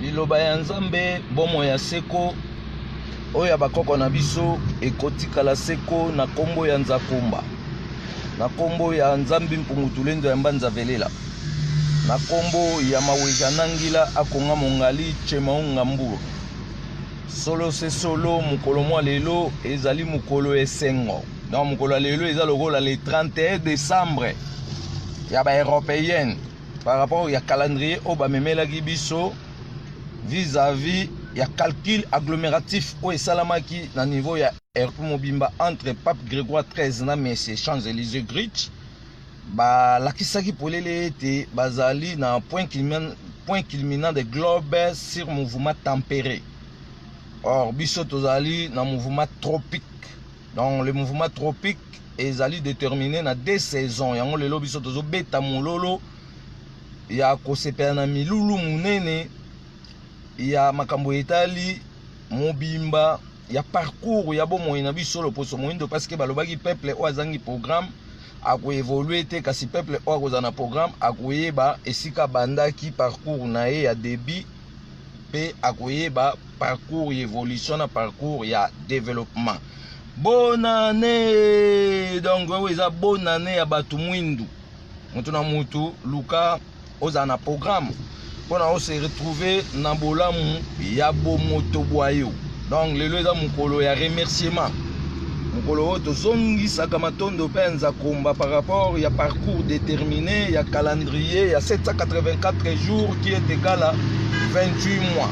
liloba ya nzambe bomo ya seko oyo bakoko na biso ekotikala seko na kombo ya nzakumba, na kombo ya nzambi mpungutulendo ya mbanza velela, na kombo ya maweja nangila akonga mongali chemaunga mburu. Solo se solo mukolo mwa lelo ezali mukolo esengo. Donc mukolo lelo eza lokola le 31 décembre ya ba européenne par rapport ya calendrier o ba memelaki biso vis-à-vis ya calcul agglomératif o esalamaki na niveau ya mobimba entre Pape Grégoire XIII na Messieurs Champs-Élysées Grich. Ba lakisaki polele ete bazali na point culminant de globe sur mouvement tempéré. Or biso tozali na mouvement tropique. Donc le mouvement tropique ezali déterminé na 2 saisons. Yango lelo biso tozo beta mololo ya kosepela na milulu munene ya makambo etali mobimba ya parcours ya bomoi na biso loposo moindo, parce que balobaki peuple o azangi programme ako évoluer te, kasi peuple o akoza na programme akoyeba esika bandaki parcours na ye ya début pe akoyeba parcours évolution na parcours ya développement. Bonne année. Donc eza bonne année ya batu mwindu mutu na mutu luka oza na programme pona o se retrouver na bolamu ya bomoto bwayo. Donc lelo eza mukolo ya remerciement, mukolo o tozongisaka matondo penza komba par rapport ya parcours déterminé ya calendrier ya 784 jours qui est égal à 28 mois.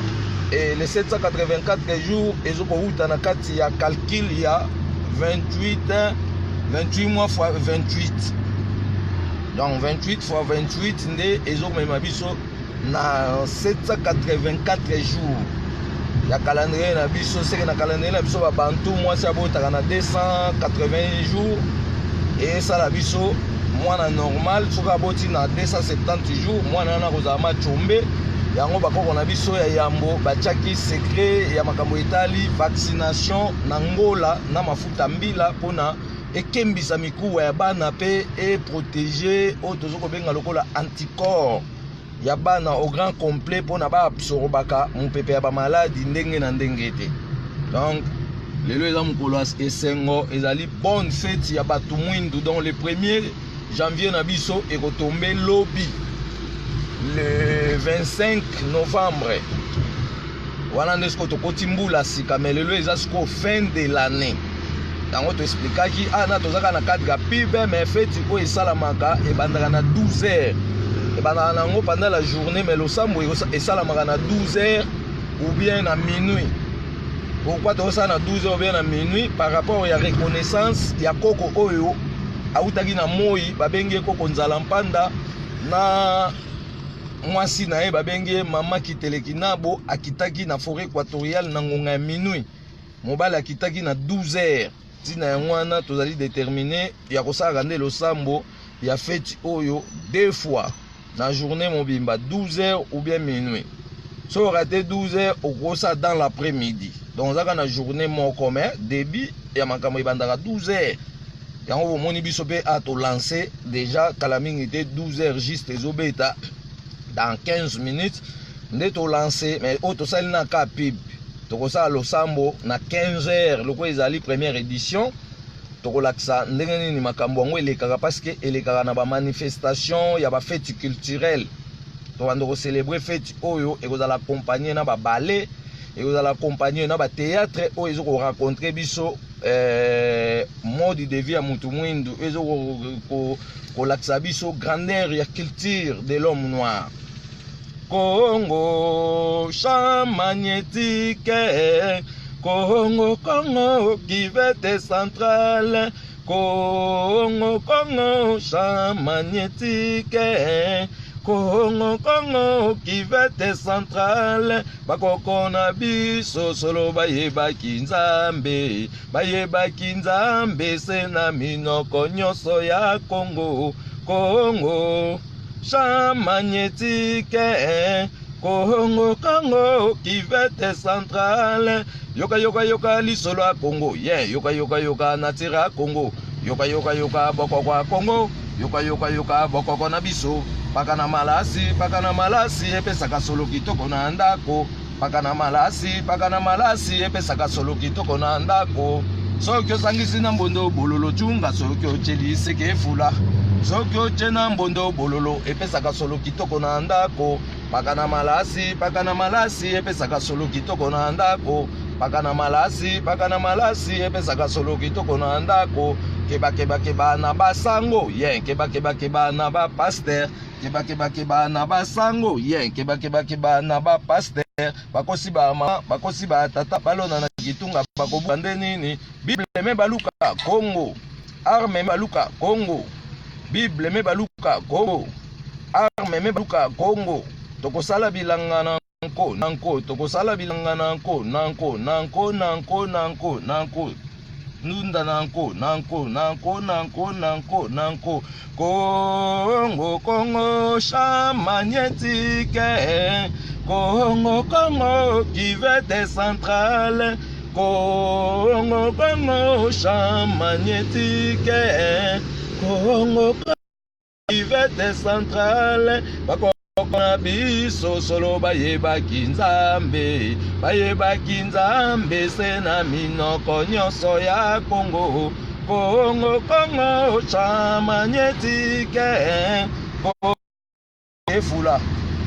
Et les 784 jours ezoko uta na kati ya calcul ya 28 mois fois 28. Donc 28 fois 28 nde ezoko mema biso na 784 jours. Ya calendrier na biso seke na calendrier na biso ba bantu mois sa botaka na 280 jours et ça la biso mwana normal soka boti na 270 jours mwana na kozama chombe. Yango bakoko na biso ya yambo bachaki secret ya makambo etali vaccination na ngola na mafuta mbila pona ekembisa mikuwa ya bana pe et protéger o tozoko benga lokola anticorps ya bana au grand complet pona ba absorbaka mupepe ya ba maladie ndenge na ndenge te. Donc lelo eza mukolo esengo ezali bonne fête ya batu mwindu. Donc le 1er janvier na biso ekotombe lobi le 25 novembre. Wana ndesko tokoti mbula sika mais lelo eza siko fin de l'année. Tango to expliquaki na tozaka na cadre ya pub mais fête ko esalamaka ebandaka na 12 heures. Ebandaka nango pendant la journée mais losambo esalamaka na 12 heures ou bien na minuit. Pourquoi tosala na 12 heures ou bien na minuit? Par rapport ya reconnaissance ya koko oyo autaki na moi babenge koko nzala mpanda na mwasi na ye babenge mama kiteleki nabo akitaki na forêt équatoriale na ngonga ya minuit. Mobali akitaki na 12 heures. Tina yango wana tozali déterminé ya kosala nde losambo ya fête oyo 2 fois na journée mobimba 12 heures ou bien minuit. So raté 12 heures okosa dans l'après-midi. Donc zaka na journée moko mais début ya makambo ibandaka 12 heures. Yango bomoni biso pe ato lancer déjà kalamingi te 12 heures juste ezobeta dans 15 minutes nde to lancer mais auto sali na ka pib tokosala losambo na 15 heures loko ezali première édition tokolakisa ndenge nini makambo yango elekaka parce que elekaka na ba manifestation ya ba fête culturelle tobanda ko célébrer fête oyo ekozala accompagné na ba ballet ekozala accompagné na ba théâtre oyo ezoko rencontrer biso mode de vie ya mutu mwindu ezoko kolakisa biso grandeur ya culture de l'homme noir. Congo, champ magnétique, Congo, Congo, Kivete centrale, Congo, Congo, champ magnétique, Congo, Congo, Kivete centrale, bakoko na biso solo bayebaki nzambe, se na minoko nyonso ya Congo, Congo. Champ magnétique, Congo, Congo, Kivete centrale, yoka yoka yoka lisolo a Congo, yeah, yoka yoka yoka natira Congo, yoka yoka yoka boko kwa Congo, yoka yoka yoka boko kwa nabiso, paka na malasi epesaka solo kitoko na ndako, paka na malasi epesaka solo kitoko na ndako. Soki osangisi na mbondo bololo chunga, soki ocheli seke efula, soki oche na mbondo bololo epesaka solo kitoko na ndako, paka na malasi epesaka solo kitoko na ndako, paka na malasi epesaka solo kitoko na ndako. Keba na basango yen, keba na ba pasteur, keba na basango yen, keba na ba pasteur. Bakosi ba tata balona na kitunga bakobande nini. Bible me baluka Congo, arme me baluka Congo, Bible me baluka Congo, arme me baluka Congo. Tokosala bilanga nanko, tokosala bilanga nanko. Nunda nanko. Congo champ magnétique, Congo cuvette centrale, Congo champ magnétique, Congo cuvette centrale. Bakona biso solo bayebaki nzambe se na minoko nyonso ya Congo. Congo champ magnétique, efula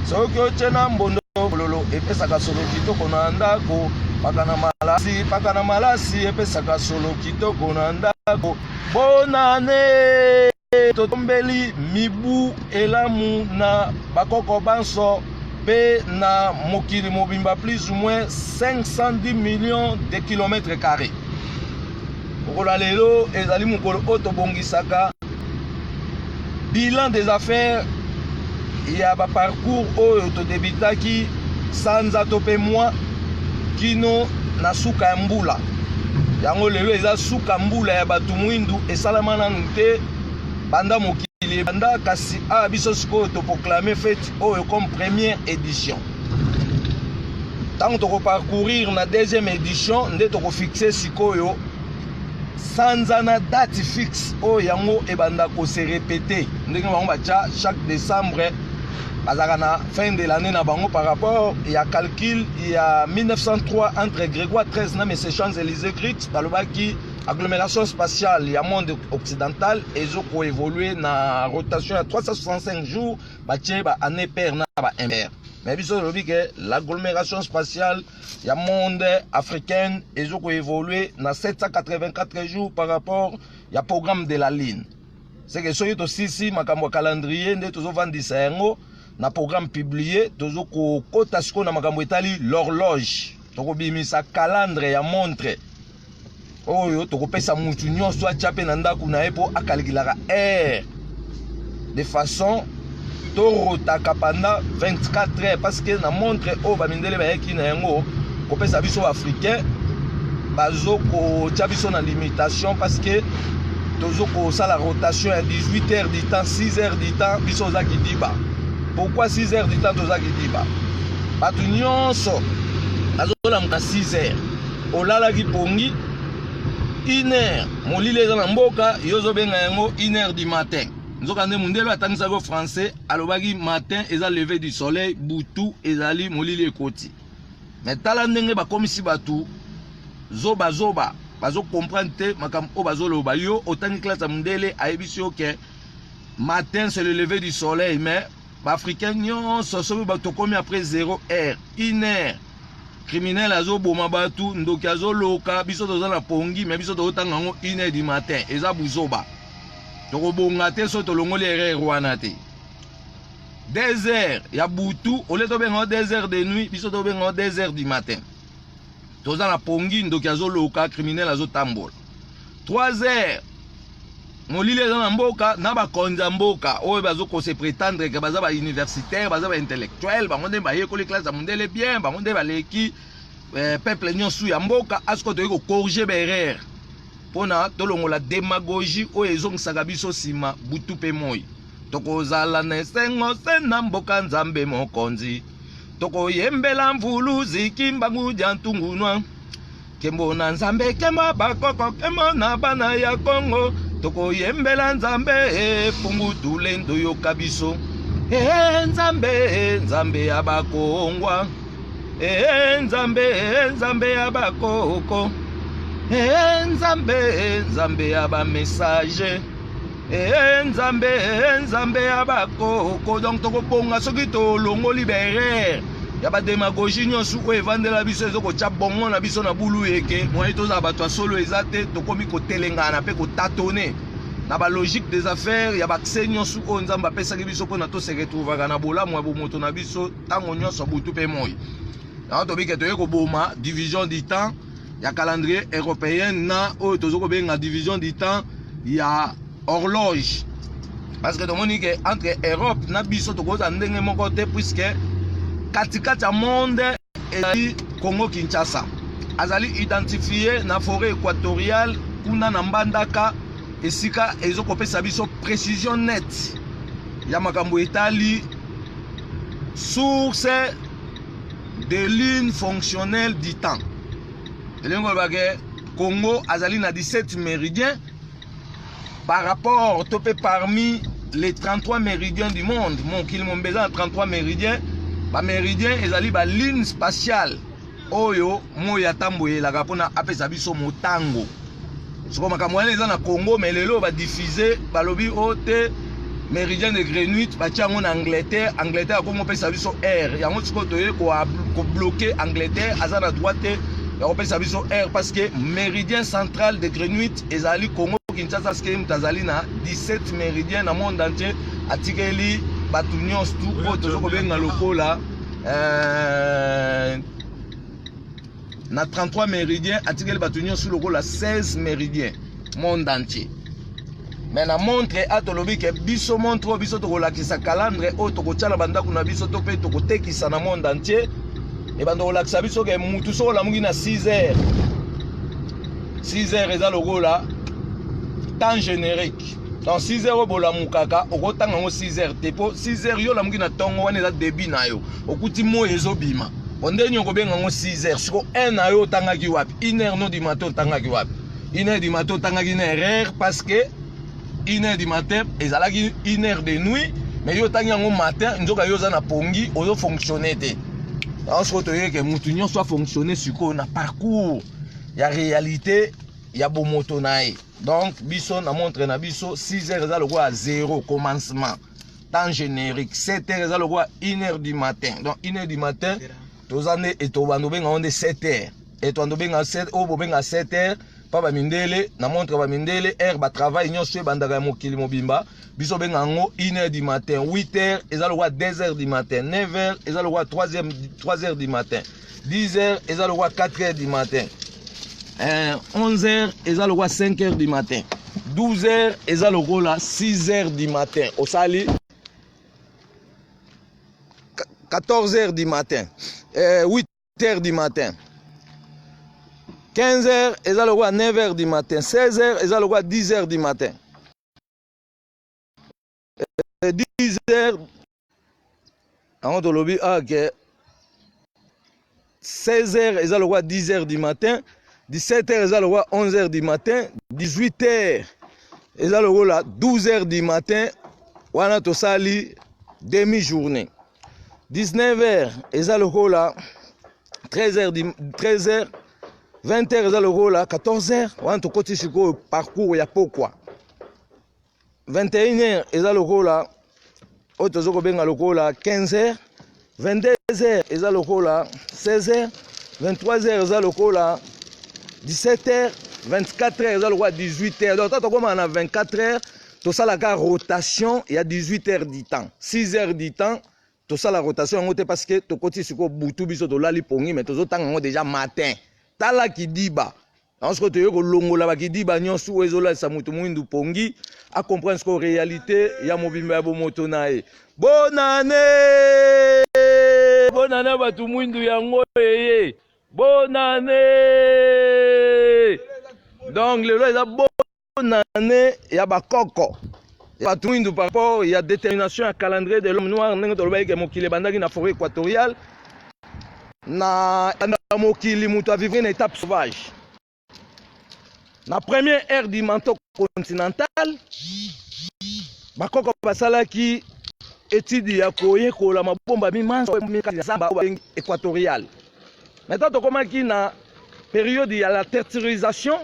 soki oche na mbondo bololo epesaka solo kitoko na ndako, paka na malasi epesaka solo kitoko na ndako. Bonane totombeli mibu elamu na bakoko banso pe na mokili mobimba, plus ou moins 510 millions de kilomètres carrés. Okola lelo ezali mokolo oto bongisaka bilan des affaires ya ba parcours oyo to debitaki sanza to pe moi kino na suka ya mbula. Yango lelo eza suka mbula ya batu mwindu esalama nanu te banda mokili banda, kasi biso sikoyo to proclamer fête oyo comme première édition. Tant to parcourir na deuxième édition nde to fixer sikoyo sanza na date fixe oyo yango ebanda ko se répéter ndenge bango bacha chaque décembre bazaka na fin de l'année na bango par rapport ya calcul ya 1903 entre Grégoire XIII na Messe Champs-Élysées Grit balobaki agglomération spatiale ya monde occidental ezo ko évoluer na rotation ya 365 jours batie ba année paire na ba impair. Mais biso lobi que l'agglomération spatiale ya monde africaine ezo ko évoluer na 784 jours par rapport ya programme de la Lune. C'est que soyo to sisi makambo calendrier nde tozo vandisa yango na programme publié tozo ko kota siko na makambo etali l'horloge. Toko bimisa calendrier ya montre oyo tokopesa mutu nyonso achape na ndako na epo akalikilaka heure de façon torotaka pendant 24 heures, parce que na montre o bamindele bayeki na yango kopesa biso africain bazo ko tia biso na limitation, parce que tozo ko sala rotation à 18 heures du temps, 6 heures du temps biso za kidiba. Pourquoi 6 heures du temps toza kidiba? Batu nyonso azola mka 6 heures olala ki pongi 1 heure molile eza na mboka yozo benga yango 1 heure du matin. Nzoka nde mundelo atangisa ko français alobaki matin eza lever du soleil, butu ezali molile ekoti. Mais tala ndenge bakomisi batu zoba bazo comprendre te makambo o bazo loba yo otangi classe ya mundele ayebisi yo ke matin c'est le lever du soleil, mais africain nyonso sobi bato komi après 0 heure 1 heure criminel azo boma batu ndoki azo loka biso toza na pongi, mais biso totanga ngo 1 heure du matin eza buzoba toko bonga te so tolongoli erreur wana te. 2 heures ya butu ole to benga 2 heures de nuit biso to benga 2 heures du matin toza na pongi ndoki azo loka criminel azo tambola. 3 heures molile eza na mboka na bakonza mboka oyo bazo ko se prétendre que baza ba universitaire baza ba intellectuel bango nde bayekoli classe ya mundele bien bango nde baleki peuple nyonso ya mboka asko toyei ko corriger berere pona tolongola démagogie oyo ezongisaka biso nsima butu mpe moi. Tokozala na esengo se na mboka nzambe mokonzi tokoyembela mvulu zikimbangu dia ntungunwa kembo na nzambe kemba bakoko kembo na bana ya Kongo tokoyembela nzambe pungu tulendo yoka biso Nzambe Nzambe ya bakongwa, Nzambe Nzambe ya bakoko, Nzambe Nzambe ya ba message, Nzambe Nzambe ya bakoko. Donc tokobonga soki tolongo libérer ya ba démagogie nyonso oyo evandela biso ezokotya bongo na biso na bulu eke moye tozala bato ya solo eza te, tokomi kotelengana mpe kotatone na ba logique des affaires ya bakse nyonso oyo Nzambe apesaki biso mpona tose retrouvaka na bolamu ya bomoto na biso ntango nyonso butu mpe moi. Yango tobike toye koboma division du temps ya calendrier européen na oyo tozokobenga division du temps ya horloge, parce que tomoni ke entre Europe na biso tokoza ndenge moko te, puisque katikati ya monde ezali Congo Kinshasa, azali identifié na forêt équatoriale kuna na Mbandaka, esika ezokopesa biso précision nette ya makambo etali source de ligne fonctionnelle du temps. Elengo bage Congo azali na 17 méridiens par rapport topé parmi les 33 méridiens du monde. Mon kil mon besoin 33 méridiens. Ba méridien ezali ba ligne spatiale oyo moya tamboye la kapona apesa biso motango. Soko makambo wana eza na Congo, mais lelo ba diffuser balobi ote méridien de Greenwich ba tiango na Angleterre. Angleterre akomo pesa biso air. Yango siko toye ko bloquer Angleterre aza na droite ya kopesa biso air, parce que méridien central de Greenwich ezali Congo Kinshasa, parce que mtazali na 17 méridiens na monde entier. Atikeli batu nyonso tu oyo tozokobenga lokola na 33 méridiens, atikeli batu nyonso lokola 16 méridiens monde entier. Mais na montre atolobi ke biso montre oyo biso tokolakisa calendre oyo tokotiala bandako na biso to mpe tokotekisa na monde entier, e bando kolakisa biso ke mutu soko olamuki na 6 heures. 6 heures eza lokola temps générique. Dans 6 heures bolamukaka okotanga ngo 6 heures te po 6 heures yo lamuki na tongo wana eza début na yo okuti mo ezobima ondeni okobenga ngo 6 heures siko 1 na yo tangaki wapi 1 heure no du matin tangaki wapi 1 heure du matin tangaki na erreur, parce que 1 heure du matin ezalaki 1 heure de nuit, mais yo tangi yango matin nzoka yo za na pongi ozo fonctionner te. Ensuite toyeke mutu nyonso soit fonctionner siko na parcours ya réalité ya bomoto na ye. Donc biso na montre na biso 6 heures eza lokola 0 commencement temps générique, 7 heures eza lokola 1 heure du matin. Donc 1 heure du matin tozane etobando benga onde 7 heures etobando benga 7 o bobenga 7 heures pa ba mindele na montre ba mindele heure ba travail nyonso bandaka ya mokili mobimba biso benga ngo 1 heure du matin. 8 heures eza lokola 2 heures du matin. 9 heures eza lokola 3 heures du matin. 10 heures eza lokola 4 heures du matin. 11 heures eza lokola 5 heures du matin. 12 heures eza lokola 6 heures du matin. Osali 14 heures du matin. 8 heures du matin. 15 heures eza lokola 9 heures du matin. 16 heures eza lokola 10 heures du matin. 10 heures avant de lobby ok. 16 heures eza lokola 10 heures du matin. 17 heures eza lokola 11 heures du matin. 18 heures eza lokola 12 heures du matin. Wana tosali demi-journée. 19 heures eza lokola 13 heures. 20 heures eza lokola 14 heures. Wana tokoti siko parcours ya pokwa. 21 heures eza lokola oyo tozokobenga lokola 15 heures. 22 heures eza lokola 16 heures. 23 heures eza lokola 17 heures. 24 heures eza lokola 18 heures. Donc tokoma na 24 heures tosalaka rotation ya 18 heures du temps. 6 heures du temps tosala rotation yango te, parce que tokoti siko butu biso tolali pongi, mais tozotanga yango déjà matin. Tala kidiba ensuite toye kolongola bakidiba nyonso oyo ezolalisa mutu mwindu pongi a comprendre siko réalité ya mobimba ya bomoto na ye. Bonane batu mwindu yango yeye bonane. Donc lelo eza bonane ya bakoko batu mwindu par rapport ya détermination ya calendrier de l'homme noir ndenge tolobaki ke mokili bandaki na forêt équatoriale na mokili mutu a vivre une étape sauvage. Na première ère du manteau continental bakoko basalaki étude ya koye kola mabomba mimanso ya zamba équatorial. Maintenant tokomaki na période ya la tertiarisation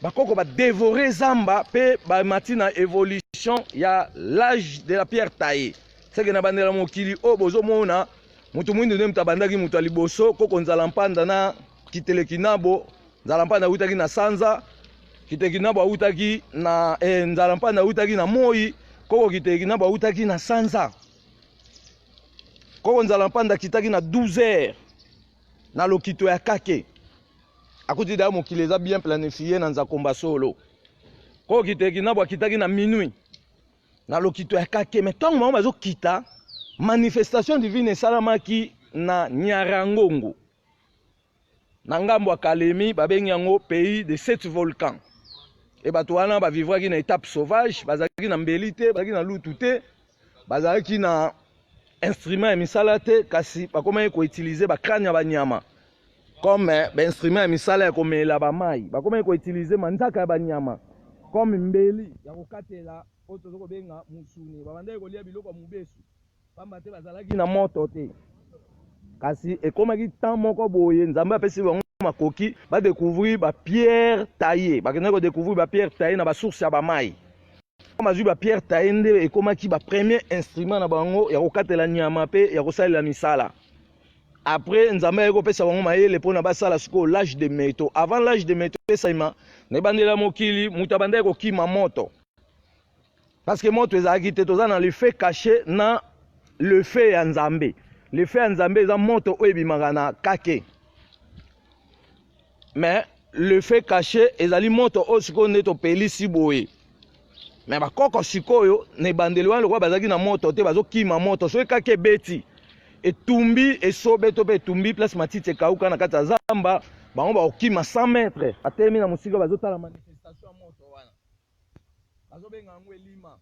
bakoko ba dévorer zamba pe ba matina évolution ya l'âge de la pierre taillée. C'est que na bandela mokili o bozo mona mutu mwindu ne mtabandaki mutu aliboso koko nzala mpanda na kitele kinabo nzala mpanda utaki na sanza kitele kinabo utaki na nzala mpanda utaki na moi koko kitele kinabo utaki na sanza koko nzala mpanda kitaki na 12 heures na lokito ya kake akuti da mokili eza bien planifié na nzakomba solo koko kitele kinabo kitaki na minuit na lokito ya kake mais tant mama bazo kita manifestation divine esalamaki na Nyarangongo na ngambo ya Kalemi babengi yango pays de 7 volcans et bato wana bavivwaki na étape sauvage bazalaki na mbeli te bazalaki na lutu te bazalaki na instrument ya misala te kasi bakomaki koutilize bakrane ya banyama comme bainstrument ya misala ya komela bamai bakomaki koutilize manzaka ya banyama comme mbeli ya kokatela oyo tozokobenga musuni babandaki kolia biloko ya mobesu pamba te bazalaki na moto te kasi ekomaki temps moko boye nzambe apesi bango makoki badécouvrir bapierre taillée bakendaki kodécouvrir bapierre taillée na basource ya bamai bazwi bapierre taillée nde ekomaki bapremier instrument na bango ya kokatela nyama mpe ya kosalela misala après nzambe ayeki kopesa bango mayele mpona basala sikoyo l'âge de métaux avant l'âge de métaux esalima na ebandela mokili moto abandaki kokima moto parce que moto ezalaki te toza na le fait caché na le fait ya nzambe le fait ya nzambe eza moto oyo ebimaka na kake mais le fait caché ezali moto oyo sikoyo nde topelisi boye mais bakoko sikoyo na ebandeli wana lokola bazalaki na moto te bazokima moto soki kake ebeti etumbi esobe to mpe etumbi place matiti ekauka na kati ya zamba bango bakokima 100 mètres atelemi na mosika bazotala manifestation ya moto wana bazobenga yango elima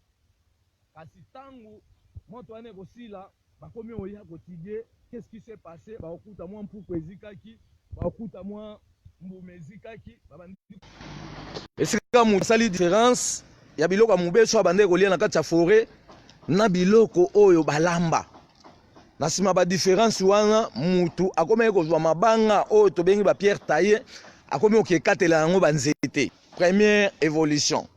kasi ntango moto wana ekosila bakomi oya kotidie qu'est-ce qui s'est passé bakokuta mwa mpuku ezikaki bakokuta mwa mbuma ezikaki esika moto asali différence ya biloko ya mobeso abandeki kolia na kati ya forêt na biloko oyo balamba na nsima badifférence wana mutu akomaki kozwa mabanga oyo tobengi bapierre taillée akomi okekatela yango banzete première évolution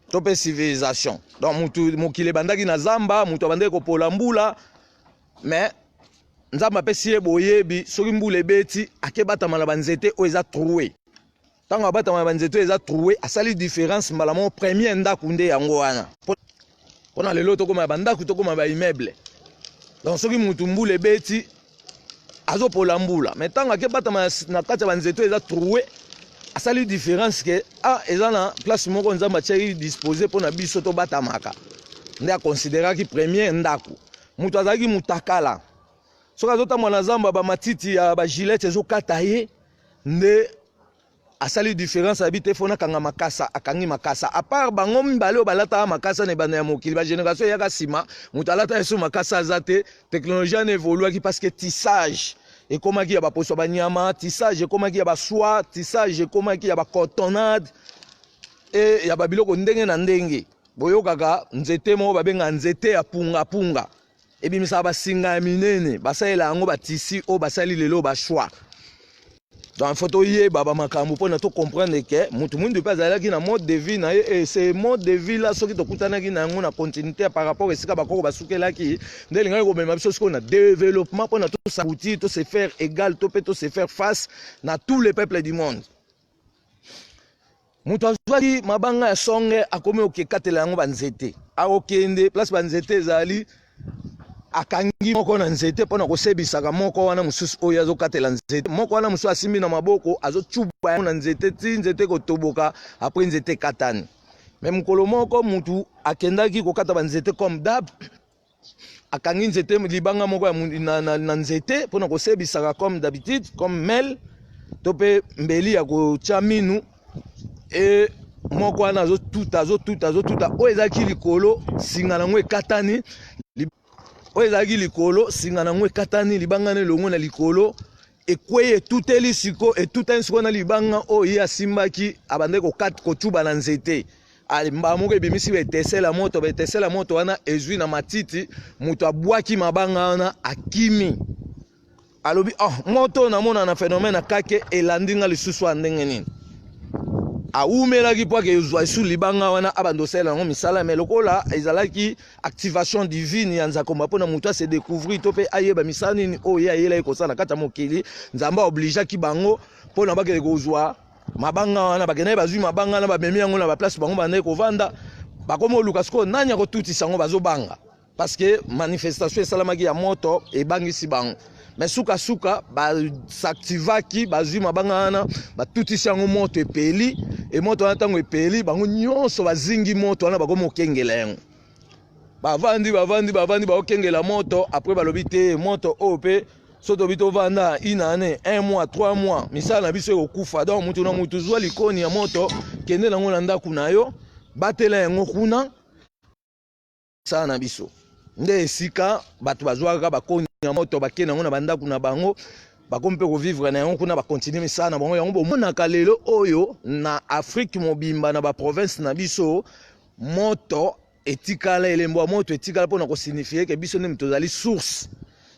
to mpe civilisation donc mutu mokili ebandaki na zamba mutu abandaki kopola mbula mais nzambe apesi ye boyebi soki mbula ebeti akebatama na banzete oyo eza troué ntango abatama na banzete oyo eza troué asali différence mbala moko première ndako nde yango wana mpona lelo tokoma ya bandako tokoma baimmeuble donc soki mutu mbula ebeti azopola mbula mais ntango akebatama na kati ya banzete oyo eza troué asali différence ke eza na place moko nzambe atiaki disposé mpona biso tobatamaka nde akonsideraki première ndako mutu azalaki mutakala soki azotambola na zamba bamatiti ya bagilete ezokata ye nde asali différence abi te fona kanga makasa akangi makasa à part bango mibale oyo balataka makasa na ebanda ya mokili bagénération eyaka nsima mutu alata yeso makasa aza te technologie wana évoluaki parce que tissage ekomaki ya baposo ya banyama tissage ekomaki ya basoi tissage ekomaki ya bacotonnade e ya babiloko ndenge na ndenge boyokaka nzete moko babenga nzete ya pungapunga ebimisaka basinga ya minene basalela yango batisi oyo basali lelo basoi donc il faut toyeba bamakambo mpona tocomprendre ke mutu mwindu mpe azalaki na mode de vie na ye e ce mode de vie la soki tokutanaki na yango na continuité par rapport esika bakoko basukelaki nde elingaki komema biso sikoyo na développement mpona tosaboutir to se faire égal to mpe to se faire face na tous les peuples du monde mutu azwaki mabanga ya songe akomi okekatela yango banzete akokende place banzete ezali akangi moko na nzete mpona kosebisaka moko wana mosusu oyo azokatela nzete moko wana mosusu asimbi na maboko azocuba yango na nzete ti nzete kotoboka apres nzete ekatani me mokolo moko mutu akendaki kokata banzete comme dab akangi nzete libanga moko na nzete mpona kosebisaka comme d'habitude comme mel to mpe mbeli ya kotya minu e moko wana azotuta oyo ezalaki likolo singa nango ekatani oyo ezalaki likolo singa nango ekatani libanga na elongo na likolo ekwei etuteli siko etutani siko na libanga oyo ye asimbaki abandaki kocuba na nzete mbala moko ebimisi betesela moto wana ezwi na matiti moto abwaki mabanga wana akimi alobi moto namona na phénomène akake elandi nga lisusu ndenge nini aumelaki po ake ezwa esu libanga wana abandosela yango misala me lokola ezalaki activation divine ya nzakomba mpona moto ase découvrir to mpe ayeba misala nini oyo ye ayelaki kosala kati ya mokili nzambe aobligeaki bango mpona bakende kozwa mabanga wana bakendaki bazwi mabanga wana bamemi yango na baplace bango bandaki kovanda bakomi oluka sikoyo nani akotutisa yango bazobanga parce que manifestation esalamaki ya moto ebangisi bango mais suka basactivaki bazwi mabanga wana batutisi yango moto epeli e moto wana ntango epeli bango nyonso bazingi moto wana bakomi okengela yango bavandi baokengela moto après balobi te moto oyo mpe so tobi tovanda une année 1 mois 3 mois misala na biso ekokufa donc mutu na mutu zwa likoni ya moto kende nango na ndako na yo batela yango kuna sala na biso nde esika bato bazwaka bakoni ya moto bakende nango na bandako na bango bakomi mpe kovivre na yango kuna bakontinue misala na bango yango bomonaka lelo oyo na Afrique mobimba na baprovince na biso moto etikala elembo ya moto etikala mpona kosignifie ke biso nde tozali source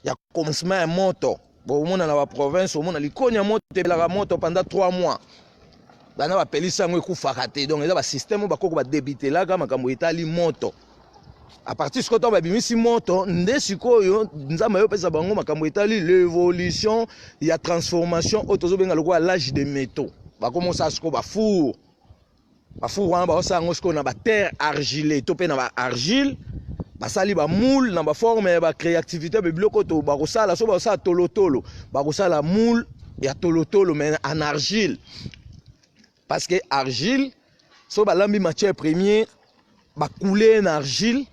ya commencement ya moto bomona na baprovince omona likoni ya moto ebelaka moto pendant 3 mois bana bapelisa yango ekufaka te donc eza basystème oyo bakoko badebitelaka makambo etali moto à partir sikoyo ntango babimisi moto nde sikoyo nzambe ayopesa bango makambo etali l'évolution ya transformation oyo tozobenga lokola l'âge de métaux bakomi osala sikoyo bafour wana baosala yango sikoyo na baterre argilé to mpe na baargile basali bamoule na baforme ya bacréativité babiloko to bakosala so bakosala tolotolo bakosala moule ya tolotolo mais en argile parce que argile so balambi matière première bakoule na argile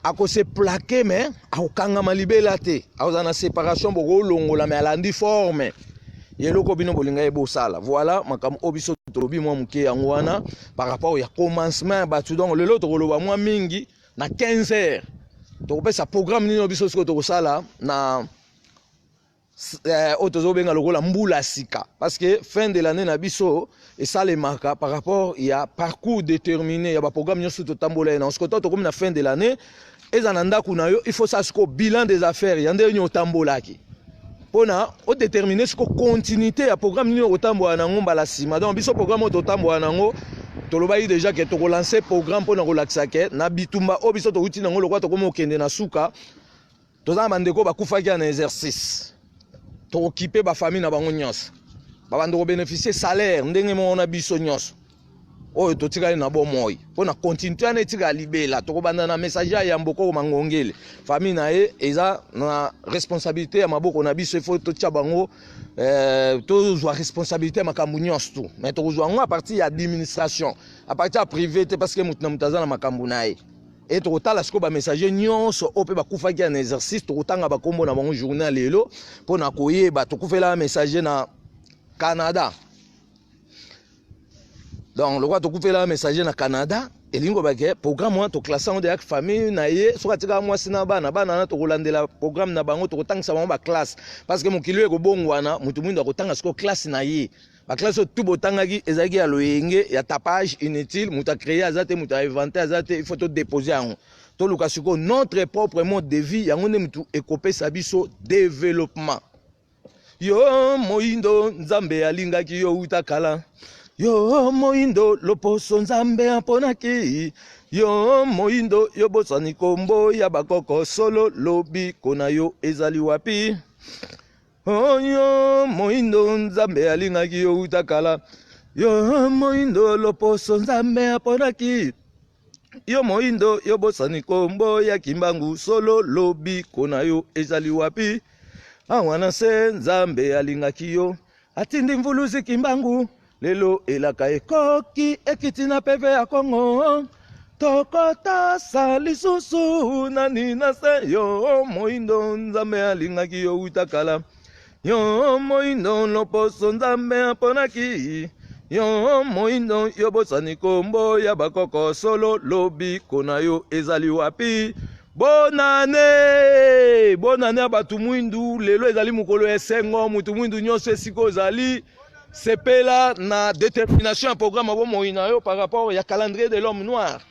akose plaqué mais akokangama libela te akozala na séparation bokolongola mais alandi forme yeloko bino bolinga ebosala voilà makambo oyo biso tolobi mwa moke yango wana par rapport ya commencement ya bato donc lelo tokoloba mwa mingi na 15 heures tokopesa programme nini biso sikoyo tokosala na oyo tozobenga lokola mbula sika parce que fin de l'année na biso esalemaka par rapport ya parcours déterminé ya baprogramme nyonso totambola ye na sikoyo tokomi na fin de l'année eza na ndako na yo il faut ça sikoyo bilan des affaires ya ndenge nini otambolaki mpona odétermine sikoyo continuité ya programme nini okotambola nango mbala nsima donc biso programme oyo totambola nango tolobaki déjà ke tokolancer programme mpona kolakisa ke na bitumba oyo biso tokuti nango lokola tokomi okende na suka toza na bandeko bakufaki na exercice tokokipe bafamille na bango nyonso babanda kobénéficie salaire ndenge moko na biso nyonso oyo totikali na bomoi mpona continuité wana etikala libela tokobanda na messager ya mboko mangongele famille na ye eza na responsabilité ya maboko na biso ifo totia bango tozwa responsabilité ya makambo nyonso tu mais tokozwa yango a partir ya administration a partir ya privé te parce que mutu na mutu aza na makambo na ye e tokotala sikoyo bamessager nyonso oyo mpe bakufaki na exercice tokotanga bakombo na bango journée lelo mpona koyeba tokufela messager na Canada donc le roi tokufela messager na Canada elingo bake programme wana toklasa yango deya famille na ye soki atikaka mwasi na bana na tokolandela programme na bango tokotangisa bango baklasse parce que mokili oyo ekobongwana mutu mwindo akotanga sikoyo classe na ye baklasse oyo tu botangaki ezalaki ya loyenge ya tapage inutile mutu acréé aza te mutu ainventé aza te il faut todépose yango toluka sikoyo notre propre mode de vie yango nde mutu ekopesa biso développement yo moindo nzambe alingaki yo utakala yo moindo loposo nzambe amponaki yo moindo yo bosani kombo ya bakoko solo lobi kona yo ezali wapi yo moindo nzambe alingaki yo utakala yo moindo loposo nzambe amponaki yo moindo yo bosani kombo ya kimbangu solo lobi kona yo ezali wapi awana se nzambe alingaki yo atindi mvuluzi kimbangu lelo elaka ekoki ekiti na peve ya Kongo tokotasa lisusu nani na se yo moindo nzambe alingaki yo utakala yo moindo loposo nzambe aponaki yo moindo yo bosani kombo ya bakoko solo lobi kona yo ezali wapi bonane abatu mwindu lelo ezali mukolo esengo mutu mwindu nyonso esiko ezali sepela na détermination un programme abo moinayo par rapport au calendrier de l'homme noir.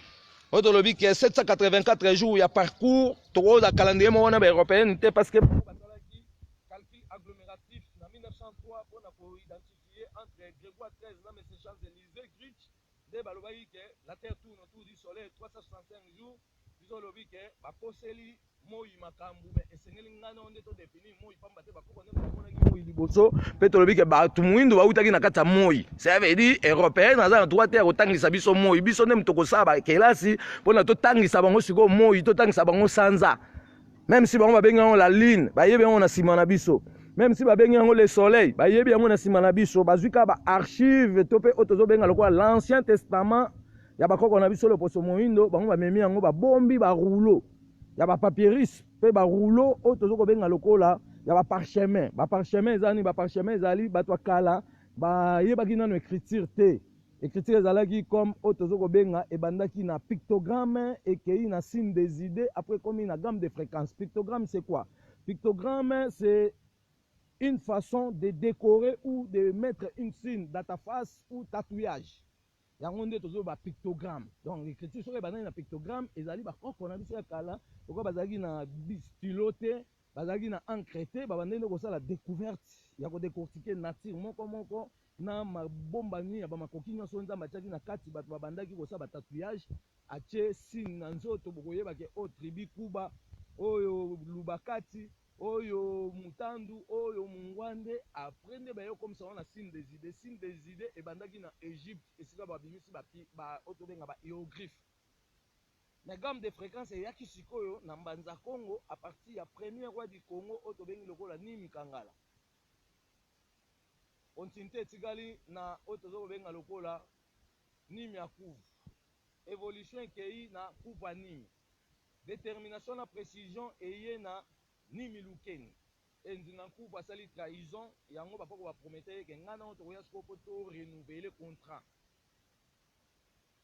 Autolobi que 784 jours il y a parcours trop de calendrier mon européen parce que calcul agglomératif en 1903 pour identifier entre Grégoire XIII et M. Champs-Élysées Grich de balobaki que la terre tourne autour du soleil 365 jours bizolobi que bakoseli moi makambu mais esengeli ngana onde to définir moi pamba te bakoko ne bamonaki moi liboso pe tolobi ke bato mwindo bautaki na kati ya moi ça veut dire européen aza na droit te ya kotangisa biso moi biso nde tokosala bakelasi mpona totangisa bango sikoyo moi totangisa bango sanza même si bango babengi yango la lune bayebi yango na nsima na biso même si babengi yango le soleil bayebi yango na nsima na biso bazwi kaka baarchive to mpe oyo tozobenga lokola l'ancien testament ya bakoko na biso loposo moyindo bango bamemi yango babombi barouleau ya bapapyrus mpe barouleau oyo tozokobenga lokola ya baparchemin baparchemin eza nini baparchemin ezali bato ya kala bayebaki nano écriture te écriture ezalaki comme oyo tozokobenga ebandaki na pictogramme ekei na signe des idées après komi na gamme de fréquence. Pictogramme c'est quoi? Pictogramme c'est une façon de décorer ou de mettre une signe dans ta face ou tatouage. Yango nde tozo ba pictogramme. Donc l'écriture soki ebandaki na pictogramme ezali bakoko na biso ya kala okoyo bazalaki na stylo te bazalaki na encre te babandaki nde kosala découverte ya kodécortiquer nature moko moko na mabombani ya bamakoki nyonso nzambe atiaki na kati bato babandaki kosala batatouage atie signe na nzoto bokoyebake oyo tribu kuba oyo lubakati oyo mutandu oyo mungwande après nde bayo komisa wana signe des idées ebandaki na Égypte esika babimisi oyo tobenga ba hiéroglyphe na gamme de fréquence eyaki sikoyo na mbanza Congo à partir ya premier roi du Congo oyo tobengi lokola Nimi Kangala continuité etikali na oyo tozokobenga lokola Nimi ya Kuvu évolution ekei na Kuvu ya Nimi détermination na précision eye na Nimi Lukeni enzinga Kuvu asali trahison yango bakoko bapromete eke ngana oyo tokoya sikoyo po to renouveler contrat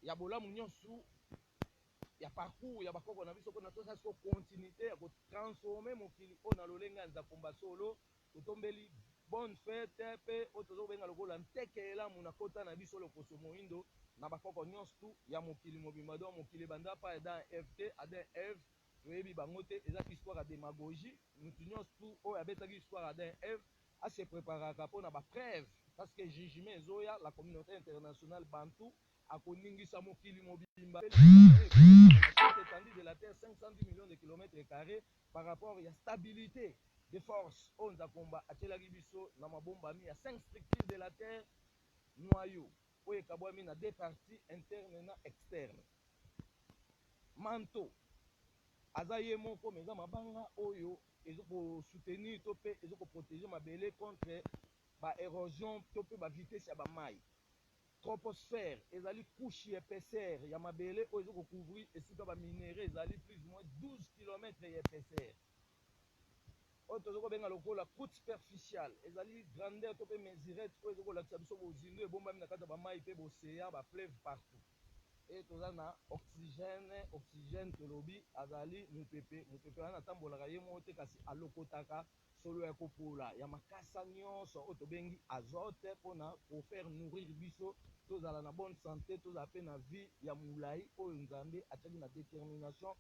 ya bolamu nyonso ya parcours ya bakoko na biso mpona tosala siko continuité ya kotransforme mokili oyo na lolenge ya nzakomba solo totombeli bonne fête mpe oyo tozokobenga lokola nteke elamu na kota na biso lokoso moyindo na bakoko nyonso ya mokili mobimba don mokili ebanda pa Adam ft Adam eve toyebi bango te ezaki histoire ya démagogie mutu nyonso oyo abetaki histoire ya Adam eve ase préparaka mpona bapreuve parce que jugement ezoya la communauté internationale bantu akoningisa mokili mobimba étendue de la terre 510 millions de kilomètres carrés par rapport ya stabilité de force oyo nzakomba atielaki biso na mabombami ya 5 structures de la terre noyau oyo ekabwami na deux parties interne na externe manto aza ye moko mais eza mabanga oyo ezokosoutenir to mpe ezokoprotéger mabele contre baérosion to mpe bavitese ya bamai troposphère ezali couche épaisseur ya mabele oyo ezokocouvrir esika baminere ezali plus ou moins 12 km ya épaisseur oyo tozokobenga lokola croûte superficiale ezali grandeur to mpe mesurette oyo ezokolakisa biso bozindo ebombami na kati ya bamai mpe bocéan bafleuve partout e toza na oxygène tolobi azali mopepe wana atambolaka ye moko te kasi alokotaka solo ya kopola ya makasa nyonso oyo tobengi azote mpona kofaire nourrir biso tozala na bonne santé tozala mpe na vie ya molai oyo nzambe atiaki na détermination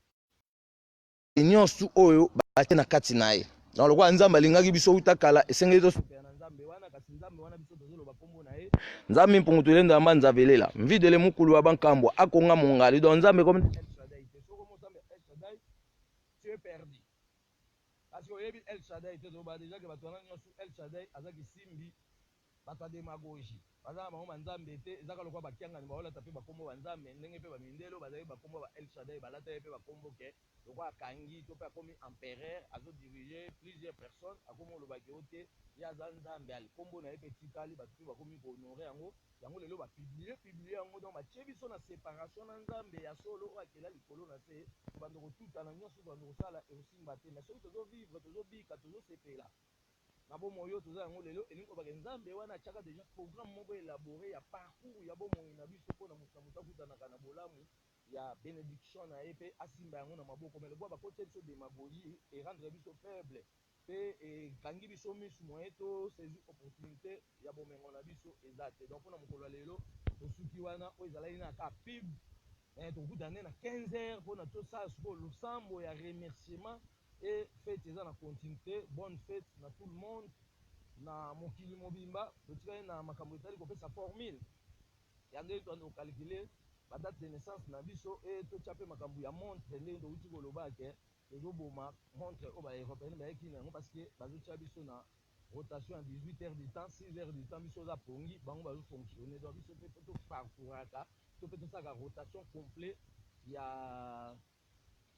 nyonso oyo batie na kati na ye donc lokola nzambe alingaki biso uta kala esengeli tosopela na nzambe wana kasi nzambe wana biso tozoloba kombo na ye nzambe mpungu tolendo yamba nzavelela mvidele mukulu wa bankambwa akonga mongali donc nzambe comme El Shaddai te soko mozambe El Shaddai tu es perdu parce que oyebi El Shaddai te toba déjà que bato wana nyonso El Shaddai azaki simbi bato ya démagogie baza na bango banzambe te ezaka lokola bakiangani baolata mpe bakombo banzambe ndenge mpe bamindelo bazali bakombo ba El Shaddai balata ye mpe bakombo ke lokola akangi to mpe akomi empereur azodirige plusieurs personnes akomi olobaki o te ye aza nzambe alikombo na ye mpe tikali bato mpe bakomi kohonore yango lelo bapiblie yango donc batie biso na séparation na nzambe ya solo oyo akela likolo na se tobanda kotutana nyonso tobanda kosala ekosimba te mais soki tozovivre tozobika tozosepela na bomoi oyo toza yango lelo elingi kobaka nzambe wana atiaka déjà programme moko élaboré ya parcours ya bomoi na biso mpona moto akutanaka na bolamu ya bénédiction na ye mpe asimba yango na maboko mais lokola bakotia biso démagogie erendre biso faible et kangi biso misu moyen to saisir opportunité ya bomengo na biso ezate donc na mokolo lelo osuki wana o ezalaki na ka pib tokutane na 15h mpona tosala sikoyo losambo ya remerciement et fête eza na continuité. Bonne fête na tout le monde na mokili mobimba totikali na makambo etali kopesa formule ya ndenge toanda kokalkule badate de naissance na biso e totia mpe makambo ya montre ndenge touti koloba ke tozoboma montre oyo baeuropéenne bayaki nango parce que bazotia biso na rotation ya 18 heures du temps 6 heures du temps biso oza pongi bango bazofonctionne donc biso mpe toparcouraka to mpe tosalaka rotation complet ya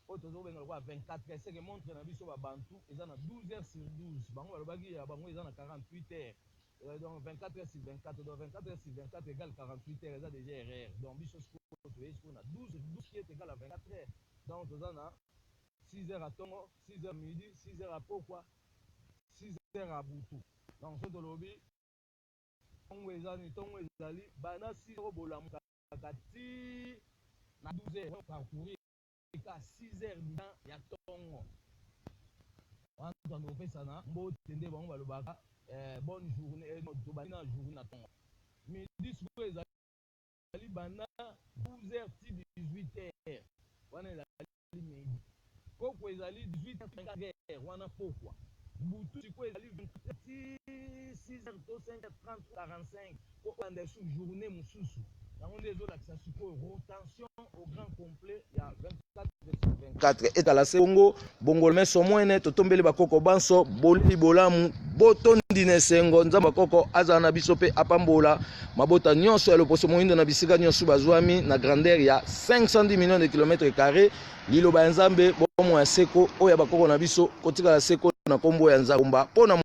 oyo tozobenga lokwa 24 heures seke montre na biso babantu eza na 12 heures sur 12 bango balobaki ya bango eza na 48 heures donc 24 heures sur 24 donc 24 heures sur 24 égale 48 heures eza déjà erreur donc biso toyei sikoyo na 12 qui est égal à 24 heures donc toza na 6 heures à tongo 6 heures midi 6 heures à pokwa 6 heures à butu donc so tolobi ntongo ezali bana 6 heures bolamukaka ti na 12 heures parcourir ka 6 heures du temps ya tongo wana toando kopesana mbote nde bango balobaka bonne journée tobandi na journée na tongo midi sikoyo ezali banda 12 heures ti 18 heures wana ezali midi pokwa ezali 18 heures wana pokwa butu sikoyo ezali 24 ti 6 heures to 5 heures 30 45 po oyanda sur journée mosusu yango nde ezolakisa sikoyo rotation au grand complet ya 24 etala se bongo bongolo meso mwene totombeli bakoko banso boli bolamu botondi na esengo nzambe bakoko azala na biso mpe apambola mabota nyonso ya loposo moyindo na bisika nyonso bazwami na grandeur ya 510 millions de kilomètres carrés liloba ya nzambe bomo ya seko oyo ya bakoko na biso kotikala seko na kombo ya nzambe mpona